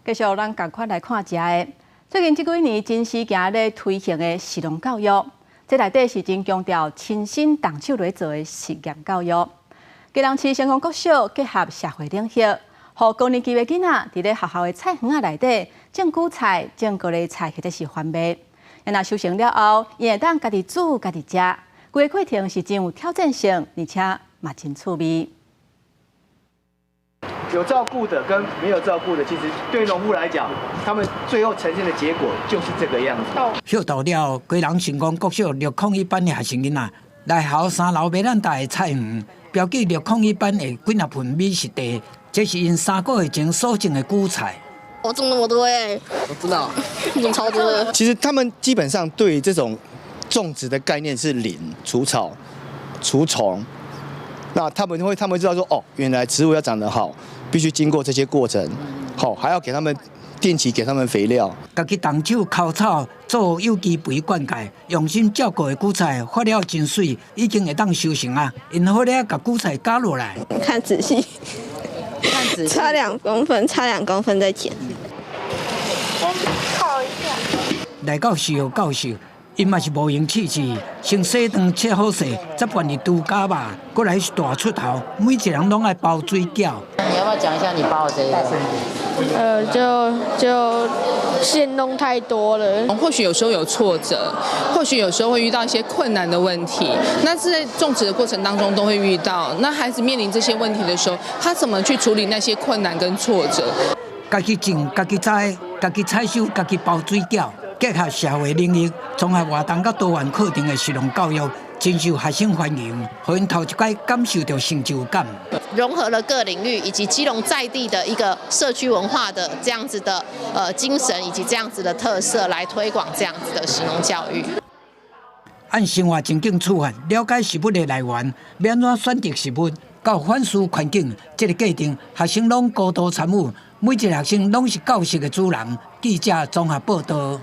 继续咱赶快来看一下的。最近这几年真时行咧推行的实农教育，这内底是真强调亲身动手来做的实验教育。基隆市成功国小结合社会领域，让高年级的囡仔伫咧学校的菜园内底种韭菜、种各类菜或者是番麦。若修成了后，伊会当家己煮、家己食，规个过程是真有挑战性，而且嘛真趣味。 有照顾的跟没有照顾的，其实对农户来讲，他们最后呈现的结果就是这个样子。晓到了，基隆成功国小601班的学生囡仔来校3楼马兰大的菜园，标记601班的几啊盆美食地，这是因3个月前所种的韭菜。我种那么多我知道，种超多的。其实他们基本上对这种种植的概念是零除草、除虫。那他们会知道说，哦，原来植物要长得好。 必须经过这些过程，好，还要给他们定期给他们肥料。家己动手抠草，做有机肥灌溉，用心照顾的韭菜发了真水，已经会当收成啊！因好咧，把韭菜加落来，看仔细，差2公分，差2公分再剪。先靠一下。来到授教授。 因嘛是无用试试，先洗汤切好势，再拌入猪脚肉，过来是大出头，每一人拢爱包水饺。你要不要讲一下你包的这个？就线弄太多了。或许有时候有挫折，或许有时候会遇到一些困难的问题。那在种植的过程当中都会遇到。那孩子面临这些问题的时候，他怎么去处理那些困难跟挫折？家己种，家己采，家己采收，家己包水饺。 结合社会领域，综合活动甲多元课程的实农教育，真受学生欢迎，让因头一摆感受到成就感。融合了各领域以及基隆在地的一个社区文化的这样子的精神，以及这样子的特色，来推广这样子的实农教育。按生活情境处罚，了解食物的来源，要安怎选择食物，到反思环境，这个过程学生拢高度参与，每一个学生拢是教室的主人。记者综合报道。